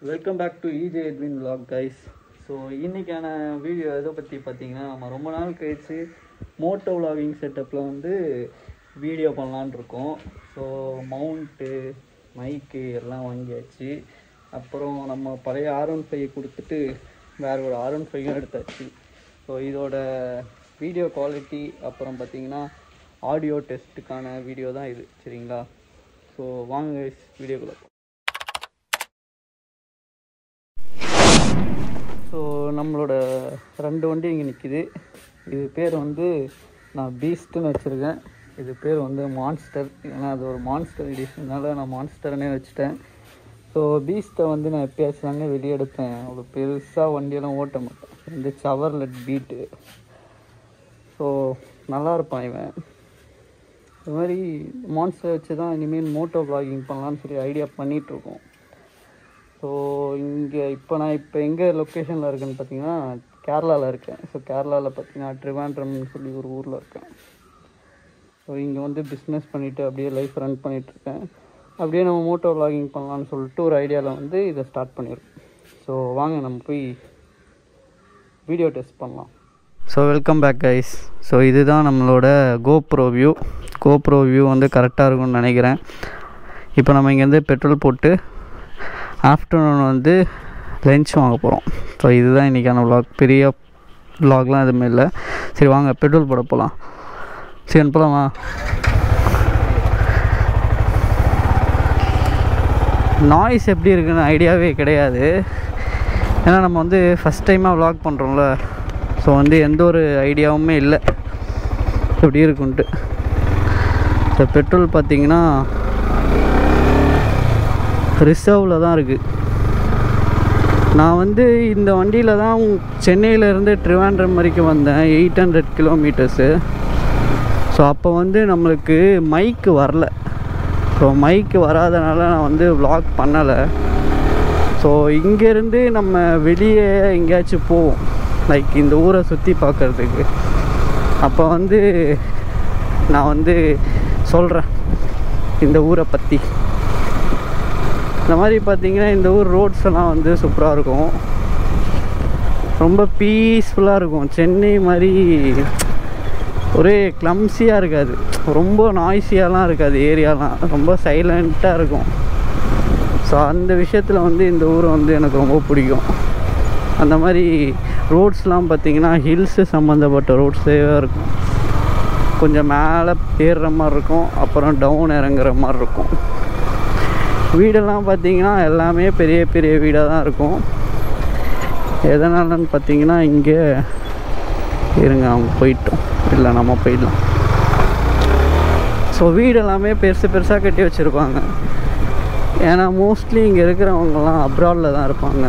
Welcome back to EJ Edwin vlog guys. So இன்றைக்கான video எதை பற்றி பார்த்தீங்கன்னா, நம்ம ரொம்ப நாள் கழிச்சு மோட்டோ vlogging செட்டப்பில் வந்து வீடியோ பண்ணலான்னு இருக்கோம். ஸோ மவுண்ட்டு மைக்கு எல்லாம் வாங்கியாச்சு. அப்புறம் நம்ம பழைய R15 கொடுத்துட்டு வேறு ஒரு R15 எடுத்தாச்சு. ஸோ இதோட வீடியோ குவாலிட்டி அப்புறம் பார்த்திங்கன்னா ஆடியோ டெஸ்ட்டுக்கான வீடியோ தான் இது, சரிங்களா? ஸோ வாங்க guys வீடியோக்குள்ள. ஸோ நம்மளோட 2 வண்டி இங்கே நிற்கிது. இது பேர் வந்து நான் பீஸ்ட்டுன்னு வச்சுருக்கேன். இது பேர் வந்து மான்ஸ்டர், ஏன்னா அது ஒரு மான்ஸ்டர் எடிஷனால நான் மான்ஸ்டர்னே வச்சுட்டேன். ஸோ பீஸ்ட்டை வந்து நான் எப்பயாச்சும் தாங்க வெளியே எடுப்பேன். அவ்வளோ பெருசாக வண்டியெல்லாம் ஓட்ட மாட்டேன். இந்த சவர்லெட் பீட்டு. ஸோ நல்லா இருப்பான் இவன். இது மாதிரி மான்ஸ்டர் வச்சு தான் இனிமேல் மோட்டோ vlogging பண்ணலான்னு சொல்லி ஐடியா பண்ணிகிட்ருக்கோம். ஸோ நான் இப்போ எங்கே லொக்கேஷனில் இருக்கேன்னு பார்த்தீங்கன்னா கேரளாவில் இருக்கேன். ஸோ கேரளாவில் பார்த்தீங்கன்னா ட்ரிவாண்ட்ரம்னு சொல்லி ஒரு ஊரில் இருக்கேன். ஸோ இங்கே வந்து பிஸ்னஸ் பண்ணிவிட்டு அப்படியே லைஃப் ரன் பண்ணிகிட்ருக்கேன். அப்படியே நம்ம மோட்டோ vlogging பண்ணலான்னு சொல்லிட்டு ஒரு ஐடியாவில் வந்து இதை ஸ்டார்ட் பண்ணியிருக்கோம். ஸோ வாங்க நம்ம போய் வீடியோ டெஸ்ட் பண்ணலாம். So welcome back guys. So இதுதான் நம்மளோட கோப்ரோ வியூ வந்து கரெக்டாக இருக்கும்னு நினைக்கிறேன். இப்போ நம்ம இங்கேருந்து பெட்ரோல் போட்டு ஆஃப்டர்நூன் வந்து லஞ்ச் வாங்க போகிறோம். ஸோ இதுதான் இன்றைக்கான vlog. பெரிய vlogலாம் எதுவுமே இல்லை. சரி வாங்க பெட்ரோல் போட போகலாம். சரி போகலாமா? நாய்ஸ் எப்படி இருக்குன்னு ஐடியாவே கிடையாது. ஏன்னா நம்ம வந்து ஃபஸ்ட் டைமாக vlog பண்ணுறோம்ல. ஸோ வந்து எந்த ஒரு ஐடியாவுமே இல்லை எப்படி இருக்குன்ட்டு. ஸோ பெட்ரோல் பார்த்திங்கன்னா ரிசர்வில் தான் இருக்குது. நான் வந்து இந்த வண்டியில் தான் சென்னையிலேருந்து ட்ரிவாண்ட்ரம் வரைக்கும் வந்தேன், 800 கிலோமீட்டர்ஸு. ஸோ அப்போ வந்து நம்மளுக்கு மைக்கு வரல. ஸோ மைக்கு வராதனால நான் வந்து vlog பண்ணலை. ஸோ இங்கேருந்து நம்ம வெளியே எங்கேயாச்சும் போவோம், லைக் இந்த ஊரை சுற்றி பார்க்குறதுக்கு. அப்போ வந்து நான் வந்து சொல்கிறேன் இந்த ஊரை பற்றி. இந்த மாதிரி பார்த்திங்கன்னா இந்த ஊர் ரோட்ஸ் எல்லாம் வந்து சூப்பராக இருக்கும், ரொம்ப பீஸ்ஃபுல்லாக இருக்கும். சென்னை மாதிரி ஒரே கிளம்ஸியாக இருக்காது, ரொம்ப நாய்ஸியாலாம் இருக்காது. ஏரியாலாம் ரொம்ப சைலண்ட்டாக இருக்கும். ஸோ அந்த விஷயத்தில் வந்து இந்த ஊரை வந்து எனக்கு ரொம்ப பிடிக்கும். அந்த மாதிரி ரோட்ஸ்லாம் பார்த்திங்கன்னா ஹில்ஸு சம்மந்தப்பட்ட ரோட்ஸே இருக்கும். கொஞ்சம் மேலே ஏறுற மாதிரி இருக்கும், அப்புறம் டவுன் இறங்குற மாதிரி இருக்கும். வீடெல்லாம் பார்த்திங்கன்னா எல்லாமே பெரிய பெரிய வீடாக தான் இருக்கும். எதனாலன்னு பார்த்திங்கன்னா இங்கே இருங்க, அவங்க போயிட்டோம், இல்லை நம்ம போயிடலாம். ஸோ வீடு எல்லாமே பெருசு பெருசாக கட்டி வச்சுருப்பாங்க. ஏன்னா மோஸ்ட்லி இங்கே இருக்கிறவங்கலாம் அப்ராடில் தான் இருப்பாங்க.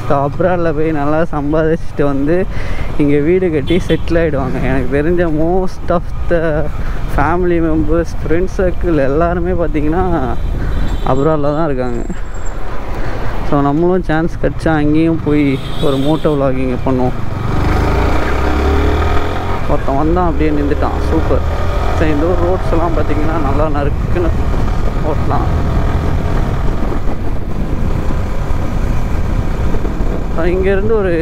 ஸோ அப்ராடில் போய் நல்லா சம்பாதிச்சுட்டு வந்து இங்கே வீடு கட்டி செட்டில் ஆகிடுவாங்க. எனக்கு தெரிஞ்ச most of the family members, friends circle எல்லாருமே பார்த்திங்கன்னா அப்ராடில் தான் இருக்காங்க. ஸோ நம்மளும் சான்ஸ் கிடச்சா அங்கேயும் போய் ஒரு மோட்டோ vlogging பண்ணுவோம். ஒருத்தன் வந்தான் அப்படியே நின்றுட்டான், சூப்பர். ஸோ இந்த ஊர் ரோட்ஸ் எல்லாம் பார்த்திங்கன்னா நல்லா நறுக்குன்னு ஓட்டலாம். இங்கேருந்து ஒரு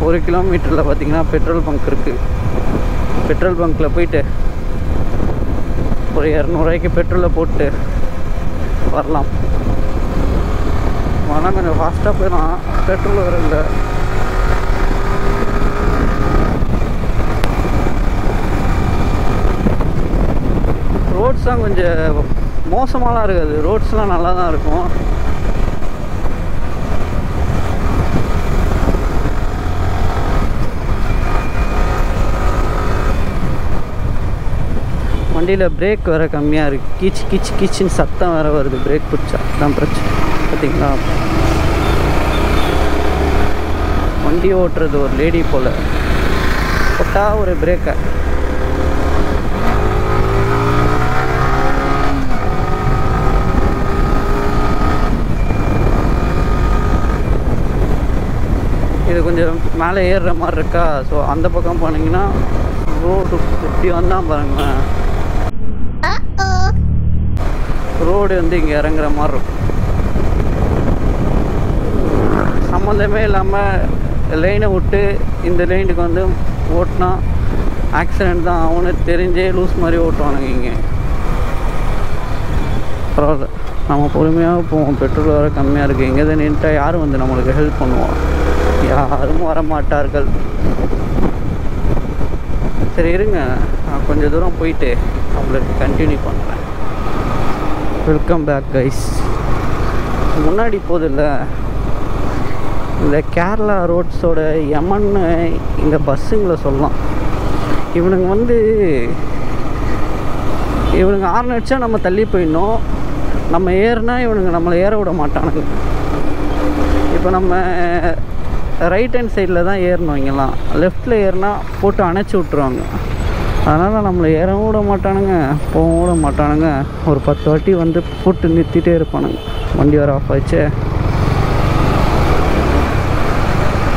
1 கிலோமீட்டரில் பார்த்திங்கன்னா பெட்ரோல் பங்க் இருக்குது. பெட்ரோல் பங்க்கில் போயிட்டு ஒரு 200 ரூபாய்க்கு பெட்ரோலை போட்டு வரலாம். ஆனால் கொஞ்சம் ஃபாஸ்ட்டாக போயிடலாம், பெட்ரோல் வரல. ரோட்ஸ்லாம் கொஞ்சம் மோசமாலாம் இருக்காது, ரோட்ஸ்லாம் நல்லா தான் இருக்கும். வண்டியில் பிரேக் வேறு கம்மியாக இருக்குது, கீச்சின்னு சத்தம் வேறு வருது. பிரேக் பிடிச்சா தான் பிரச்சனை, பார்த்தீங்களா? வண்டி ஓட்டுறது ஒரு லேடி போல், போட்டா ஒரு பிரேக்கை. இது கொஞ்சம் மேலே ஏறுற மாதிரி இருக்கா. ஸோ அந்த பக்கம் போனீங்கன்னா ரோடு இப்படி வந்தால் பாருங்களேன், ரோடு வந்து இங்கே இறங்குற மாதிரி இருக்கும். சம்மந்தமே இல்லாமல் லைனை விட்டு இந்த லைனுக்கு வந்து ஓட்டினா ஆக்சிடெண்ட் தான் அவனு தெரிஞ்சே லூஸ் மாதிரி ஓட்டுவானுங்க இங்கே. பரவாயில்ல, நம்ம பொறுமையாக போவோம். பெட்ரோல் வர கம்மியாக இருக்குது. எங்கே தான் நின்றுட்டா யாரும் வந்து நம்மளுக்கு ஹெல்ப் பண்ணுவோம்? யாரும் வரமாட்டார்கள். சரி இருங்க, நான் கொஞ்சம் தூரம் போயிட்டு நம்மளுக்கு கண்டினியூ பண்ணுறேன். Welcome back guys. முன்னாடி போதில்ல இந்த கேரளா ரோட்ஸோட எமன்னு இங்கே பஸ்ஸுங்களை சொல்லலாம். இவனுங்க ஆர்ன் அடித்தா நம்ம தள்ளி போயிடணும். நம்ம ஏறினா இவனுங்க நம்மளை ஏற விட மாட்டானுங்க. இப்போ நம்ம ரைட் ஹேண்ட் சைடில் தான் ஏறணும். இங்கெல்லாம் லெஃப்டில் ஏறினா போட்டு அணைச்சி விட்ருவாங்க. அதனால் நம்மளை ஏறவும் விட மாட்டானுங்க, போகவும் விட மாட்டானுங்க. ஒரு 10 வாட்டி வந்து போட்டு நிறுத்திட்டே இருப்பானுங்க. வண்டி வர ஆஃப் ஆயிடுச்சு.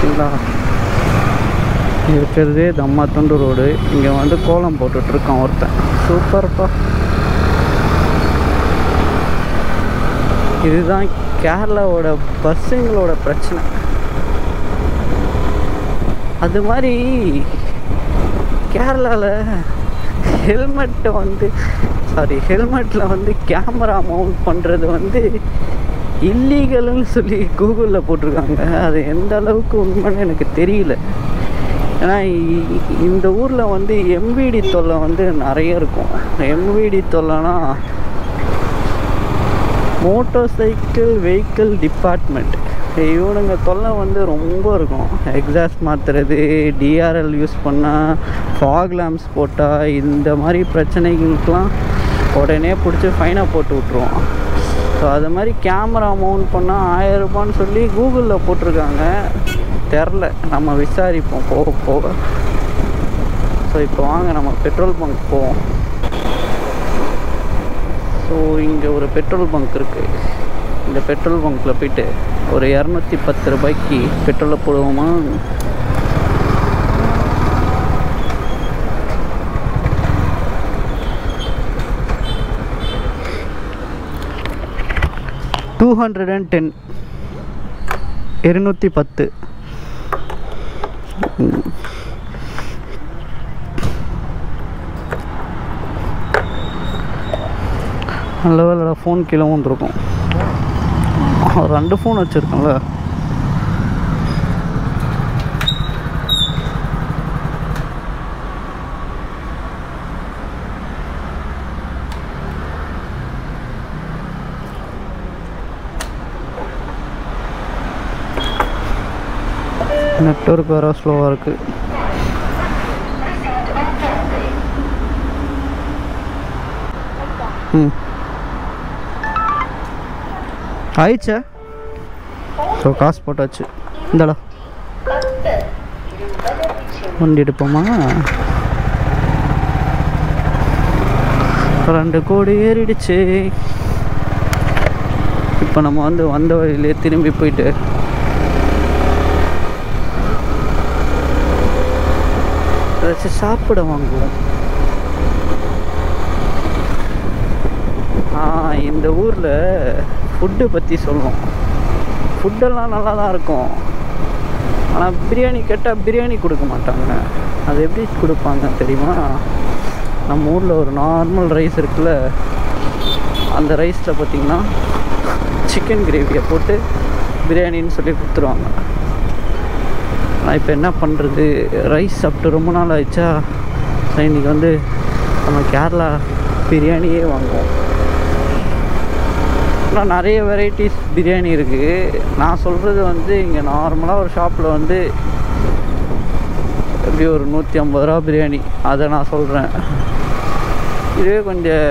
சரிங்களா, இருக்கிறதே தம்மாத்தொண்டு ரோடு. இங்கே வந்து கோலம் போட்டுட்ருக்கான் ஒருத்தன். சூப்பர்ப்பா. இதுதான் கேரளாவோட பஸ்ஸுங்களோட பிரச்சனை. அது மாதிரி கேரளாவில் ஹெல்மெட்டில் வந்து கேமரா மவுண்ட் பண்ணுறது வந்து இல்லீகல்னு சொல்லி கூகுளில் போட்டிருக்காங்க. அது எந்த அளவுக்கு உண்மைன்னு எனக்கு தெரியல. ஏன்னா இந்த ஊரில் வந்து எம்விடி தொல்லை வந்து நிறைய இருக்கும். MVD தொல்லைனா motor cycle vehicle department, இவனுங்க தொல்லை வந்து ரொம்ப இருக்கும். எக்ஸாஸ்ட் மாற்றுறது, டிஆர்எல் யூஸ் பண்ணால், ஃபாக் லேம்ப்ஸ் போட்டால், இந்த மாதிரி பிரச்சனைகளுக்கெலாம் உடனே பிடிச்சி ஃபைனாக போட்டு விட்ருவோம். ஸோ அது மாதிரி கேமரா மவுண்ட் பண்ணால் 1000 ரூபான்னு சொல்லி கூகுளில் போட்டிருக்காங்க. தெரில, நம்ம விசாரிப்போம் போக போக. ஸோ இப்போ வாங்க நம்ம பெட்ரோல் பங்க் போவோம். ஸோ இங்கே ஒரு பெட்ரோல் பங்க் இருக்குது. இந்த பெட்ரோல் பங்க்கில் போய்ட்டு ஒரு 210 ரூபாய்க்கு பெட்ரோலை போடுவோமா? $210 210. நல்ல வேலை ஃபோன் கீழே வந்துருக்கும். 2 ஃபோன் வச்சுருக்கோம்ல. நெட்வொர்க் வேறு ஸ்லோவாக இருக்குது. ஆயிடுச்சா? ஸோ காசு போட்டாச்சு. இந்தடா வண்டி எடுப்போமா? 2 கோடி ஏறிடுச்சு. இப்போ நம்ம வந்து வந்த வழியிலே திரும்பி போயிட்டு ஏதாச்சும் சாப்பிட வாங்குவோம். இந்த ஊரில் ஃபுட்டு பற்றி சொல்லுவோம். ஃபுட்டெல்லாம் நல்லா தான் இருக்கும். ஆனால் பிரியாணி கேட்டால் பிரியாணி கொடுக்க மாட்டாங்க. அது எப்படி கொடுப்பாங்க தெரியுமா? நம்ம ஊரில் ஒரு நார்மல் ரைஸ் இருக்குல்ல, அந்த ரைஸில் பார்த்திங்கன்னா சிக்கன் கிரேவியை போட்டு பிரியாணின்னு சொல்லி கொடுத்துருவாங்க. நான் இப்போ என்ன பண்ணுறது, ரைஸ் சாப்பிட்டு ரொம்ப நாள் ஆயிடுச்சா. இன்றைக்கி வந்து நம்ம கேரளா பிரியாணியே வாங்குவோம். ஆனால் நிறைய வெரைட்டிஸ் பிரியாணி இருக்குது. நான் சொல்கிறது வந்து இங்கே நார்மலாக ஒரு ஷாப்பில் வந்து எப்படி ஒரு 150 ரூபா பிரியாணி, அதை நான் சொல்கிறேன். இதுவே கொஞ்சம்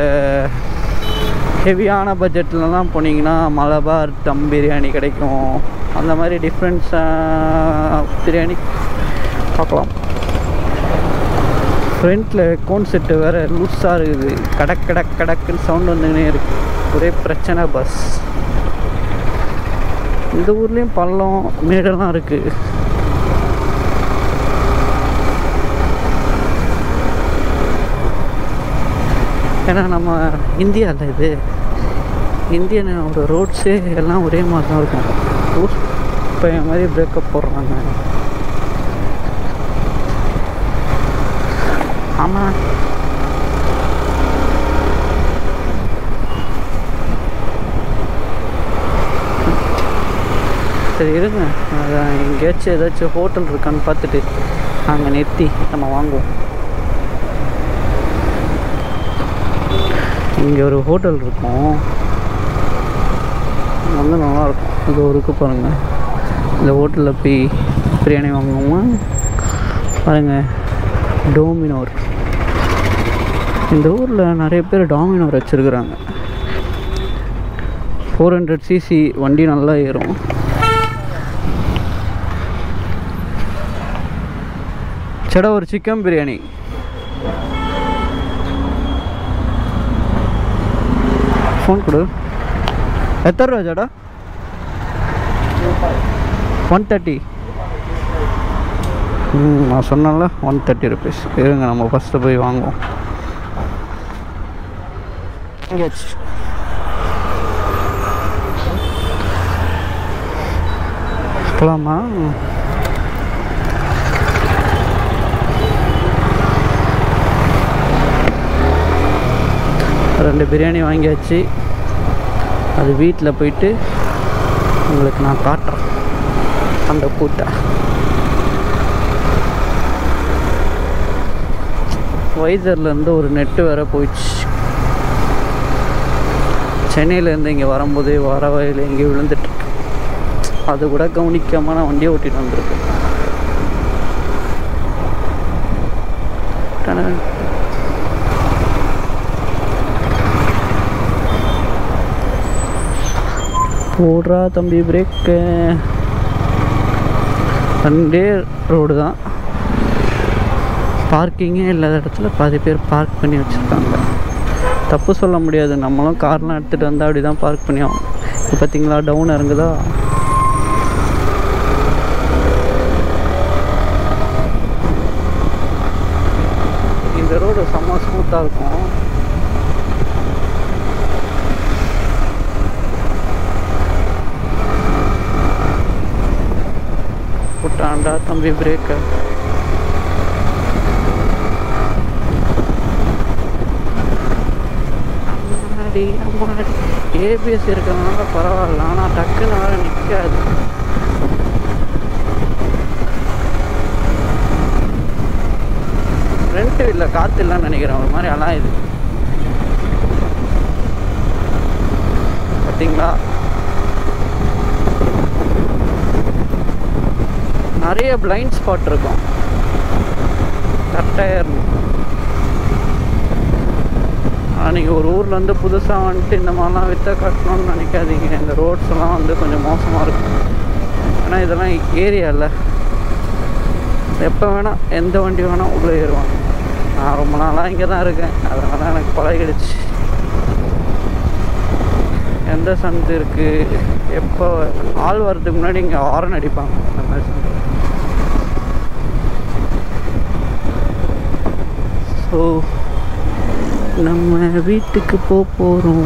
ஹெவியான பட்ஜெட்லலாம் போனீங்கன்னா மலபார் தம் பிரியாணி கிடைக்கும். அந்த மாதிரி டிஃப்ரெண்ட்ஸாக பிரியாணி பார்க்கலாம். ஃப்ரண்ட்டில் கோன் செட்டு வேறு லூஸாக இருக்குது. கடக் கடக் கடக்குன்னு சவுண்ட் வந்துக்கினே இருக்குது. ஒரே பிரச்சனை பஸ். இந்த ஊர்லேயும் பள்ளம் மேடெல்லாம் இருக்குது. ஏன்னா நம்ம இந்தியாவில் இது இந்தியனோட ரோட்ஸே எல்லாம் ஒரே மாதிரி தான் இருக்கும். பையன் மாதிரி பிரேக்கப் போடுறாங்க. ஆமாம், சரி இருங்க, அதான் எங்கேயாச்சும் ஏதாச்சும் ஹோட்டல் இருக்கான்னு பார்த்துட்டு அங்கே நிறுத்தி நம்ம வாங்குவோம். இங்கே ஒரு ஹோட்டல் இருக்கும், வந்து நல்லாயிருக்கும். இது ஒருக்கு பாருங்கள், இந்த ஹோட்டலில் போய் பிரியாணி வாங்குவோமா பாருங்கள். டோமினோர், இந்த ஊரில் நிறைய பேர் டாமினோர் வச்சுருக்குறாங்க. 400cc வண்டி நல்லா ஏறும். சடா ஒரு சிக்கன் பிரியாணி. ஃபோன் கொடு. எத்தனை ரூபா சடா? 130. நான் சொன்னேன்ல 130 rupees. இருங்க நம்ம ஃபஸ்ட்டு போய் வாங்குவோம். எங்கேயாச்சு போகலாமா? ரெண்டு பிரியாணி வாங்கியாச்சு. அது வீட்டில் போயிட்டு உங்களுக்கு நான் காட்டுறேன் அந்த கூட்டை. வைசர்லேருந்து ஒரு நெட்டு வேற போயிடுச்சு. சென்னையிலேருந்து இங்கே வரும்போதே வர வயலில் எங்கேயும் விழுந்துட்டுருக்கு. அது கூட கவனிக்காமல் நான் வண்டியை ஓட்டிட்டு வந்திருக்கேன். போடுறா தம்பி பிரேக்கு. ரெண்டே ரோடு தான், பார்க்கிங்கே இல்லாத இடத்துல பாதி பேர் பார்க் பண்ணி வச்சுருக்காங்க. தப்பு சொல்ல முடியாது, நம்மளும் கார்லாம் எடுத்துகிட்டு வந்தால் அப்படி தான் பார்க் பண்ணி ஆகும். இப்போ பார்த்தீங்களா டவுன் இறங்குதா. இந்த ரோடு செம்ம ஸ்மூத்தாக இருக்கும். புட்டாண்டா தம்பி பிரேக்கு. ஏபிஎஸ் இருக்கிறதுனால பரவாயில்ல, ஆனால் டக்குன்னு வேற நிற்காது. ஃப்ரண்ட்டு இல்லை, காற்று இல்லைன்னு நினைக்கிறேன். ஒரு மாதிரி அலாம் இது பார்த்தீங்களா. நிறைய பிளைண்ட் ஸ்பாட் இருக்கும். கரெக்டாக அன்றைக்கி ஒரு ஊரில் வந்து புதுசாக வந்துட்டு இந்த மாதிரிலாம் விற்ற கட்டணும்னு நினைக்காதீங்க. இந்த ரோட்ஸ் எல்லாம் வந்து கொஞ்சம் மோசமாக இருக்கும். ஏன்னா இதெல்லாம் ஏரியா இல்லை, எப்போ வேணால் எந்த வண்டி வேணால் உள்ளே ஏறுவாங்க. நான் ரொம்ப நாளாக இங்கே தான் இருக்கேன், அதனால எனக்கு பழகிடுச்சு. எந்த சந்து இருக்குது, எப்போ ஆள் வர்றதுக்கு முன்னாடி இங்கே ஹாரன் அடிப்பாங்க. அந்த மாதிரி சந்து. ஸோ நம்ம வீட்டுக்கு போகிறோம்.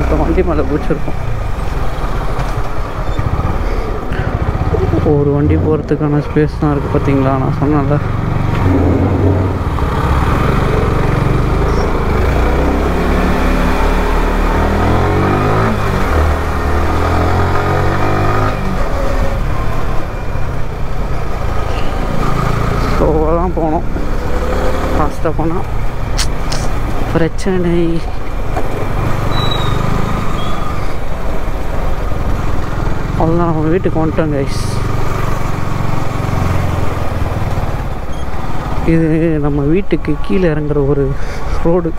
இப்போ வண்டி மேலே பிடிச்சிருக்கோம். ஒரு வண்டி போகிறதுக்கான ஸ்பேஸ் தான் இருக்குது பார்த்தீங்களா. நான் சொன்னேன்ல, ஸ்லோவாக போனோம். ஃபாஸ்ட்டாக போனால் பிரச்சனை. அவ்வளோதான், நம்ம வீட்டுக்கு வந்துட்டோம் கைஸ். இது நம்ம வீட்டுக்கு கீழே இறங்குற ஒரு ரோடு.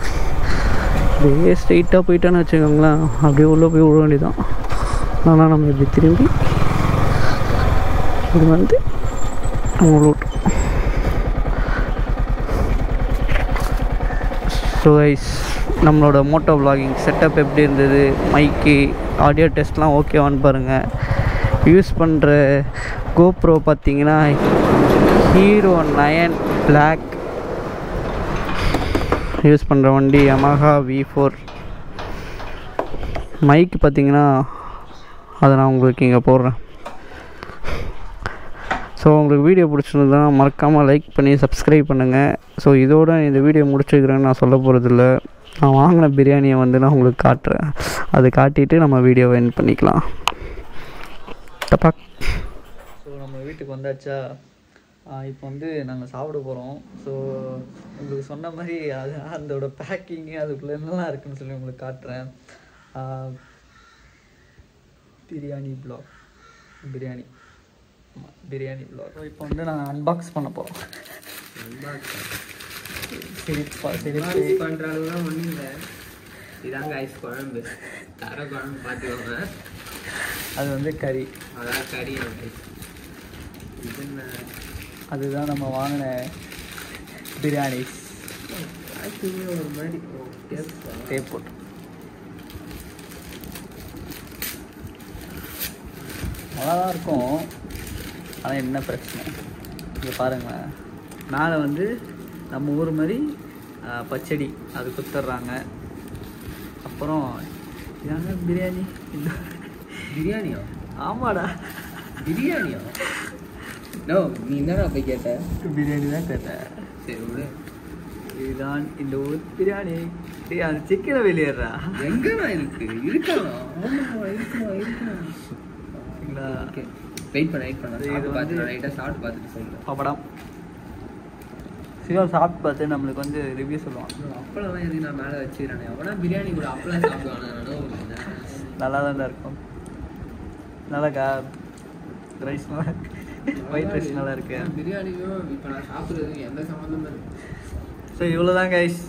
அப்படியே ஸ்ட்ரெயிட்டாக போயிட்டான்னு வச்சுக்கோங்களேன், அப்படியே உள்ளே போய் விட வேண்டியதான். ஆனால் நம்ம இப்படி திரும்பி இது வந்து நம்ம விட்டோம். ஸோ கைஸ், நம்மளோட மோட்டோ vlogging செட்டப் எப்படி இருந்தது, மைக்கு ஆடியோ டெஸ்ட்லாம் ஓகேவான்னு பாருங்கள். யூஸ் பண்ணுற கோப்ரோ பார்த்தீங்கன்னா ஹீரோ 9 Black. யூஸ் பண்ணுற வண்டி Yamaha V4. மைக்கு பார்த்தீங்கன்னா அதை நான் உங்களுக்கு இங்கே போடுறேன். ஸோ உங்களுக்கு வீடியோ பிடிச்சிருந்தா மறக்காமல் லைக் பண்ணி சப்ஸ்கிரைப் பண்ணுங்கள். ஸோ இதோட இந்த வீடியோ முடிச்சுக்கிறேன்னு நான் சொல்ல போகிறதில்ல. நான் வாங்கின பிரியாணியை வந்து நான் உங்களுக்கு காட்டுறேன். அதை காட்டிட்டு நம்ம வீடியோவை எண்ட் பண்ணிக்கலாம். டப்பாக். ஸோ நம்ம வீட்டுக்கு வந்தாச்சா, இப்போ வந்து நாங்கள் சாப்பிட போகிறோம். ஸோ உங்களுக்கு சொன்ன மாதிரி அது அதோட பேக்கிங்கு அதுக்குள்ளே என்னெல்லாம் இருக்குதுன்னு சொல்லி உங்களுக்கு காட்டுறேன். Biryani block, biryani block. So இப்போ வந்து நாங்கள் அன்பாக்ஸ் பண்ண போகிறோம். சரி பண்ணுற அளவுலாம் ஒன்றும் இல்லை. இதாங்க ஐஸ் குழம்பு, தர குழம்பு பார்த்துக்கோங்க. அது வந்து கறி, அதான் கறி. இது என்ன, அதுதான் நம்ம வாங்கின பிரியாணி. ஒரு மாதிரி டேப் போட்டு நல்லா தான் இருக்கும். ஆனால் என்ன பிரச்சனை, இங்கே பாருங்களேன், மேலே வந்து நம்ம ஊர் மாதிரி பச்சடி அது குத்துட்றாங்க. அப்புறம் இதாங்க பிரியாணி. பிரியாணியா? ஆமாடா, பிரியாணியா? நோ, நீ என்னடா போய் கேட்ட? பிரியாணி தான் கேட்டேன். சரி விடு. இதுதான் இந்த ஊர் பிரியாணி. டேய், அது சிக்கனை வெளியேறா எங்கண்ணா இருக்கு? இருக்கலாம். ஓகே, வெயிட் பண்ண சாப்பிட்டு பார்த்துட்டு ரைட்டாக சாப்பிட்டு பார்த்துட்டு சொல்லுங்கள். பப்படம் சிவம் சாப்பிட்டு பார்த்து நம்மளுக்கு வந்து ரிவ்யூ சொல்லுவான். அப்பளம்லாம் எதுக்கு நான் மேலே வச்சுக்கிறேன்? எவ்வளோ பிரியாணி கூட அப்பளம் சாப்பிடுவானு. நல்லா தான் இருக்கும். நல்லாக்கா ரைஸ் நல்லா இருக்கு, ஒயிட் ரைஸ் நல்லா இருக்கு. பிரியாணியும் இப்போ நான் சாப்பிட்றதுக்கு எந்த சம்மந்தமும் இல்லை. ஸோ இவ்வளோதான் கைஸ்,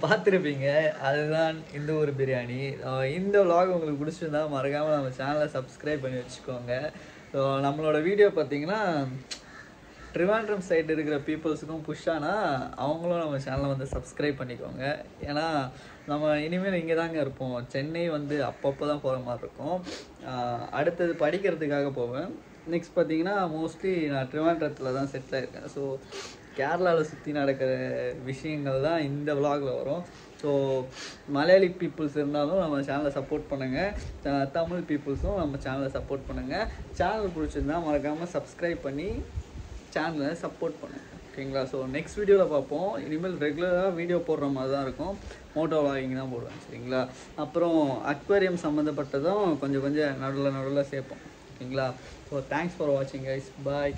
பார்த்துருப்பீங்க. அதுதான் இந்த ஒரு பிரியாணி. இந்த vlog உங்களுக்கு பிடிச்சிருந்தா மறக்காமல் நம்ம சேனலை சப்ஸ்கிரைப் பண்ணி வச்சுக்கோங்க. ஸோ நம்மளோட வீடியோ பார்த்தீங்கன்னா ட்ரிவாண்ட்ரம் சைடு இருக்கிற பீப்புள்ஸுக்கும் புஷ் ஆனால் அவங்களும் நம்ம சேனலை வந்து சப்ஸ்கிரைப் பண்ணிக்கோங்க. ஏன்னா நம்ம இனிமேல் இங்கே தாங்க இருப்போம். சென்னை வந்து அப்பப்போ தான் போகிற மாதிரி இருக்கும். அடுத்தது படிக்கிறதுக்காக போவேன். நெக்ஸ்ட் பார்த்தீங்கன்னா மோஸ்ட்லி நான் ட்ரிவாண்ட்ரத்தில் தான் செட்டில் ஆகிருக்கேன். ஸோ கேரளாவில் சுற்றி நடக்கிற விஷயங்கள் தான் இந்த விலாகில் வரும். ஸோ மலையாளி பீப்புள்ஸ் இருந்தாலும் நம்ம சேனலை சப்போர்ட் பண்ணுங்கள். தமிழ் பீப்புள்ஸும் நம்ம சேனலை சப்போர்ட் பண்ணுங்கள். சேனல் பிடிச்சிருந்தா மறக்காமல் சப்ஸ்கிரைப் பண்ணி சேனலை சப்போர்ட் பண்ணுங்கள். ஓகேங்களா? ஸோ நெக்ஸ்ட் வீடியோவில் பார்ப்போம். இனிமேல் ரெகுலராக வீடியோ போடுற மாதிரி தான் இருக்கும். மோட்டோ விலாகிங் தான் போடுவேன். சரிங்களா? அப்புறம் அக்வேரியம் சம்மந்தப்பட்டதும் கொஞ்சம் நடுவில் சேர்ப்போம். ஓகேங்களா? ஸோ தேங்க்ஸ் ஃபார் வாட்சிங் கைஸ். பாய்.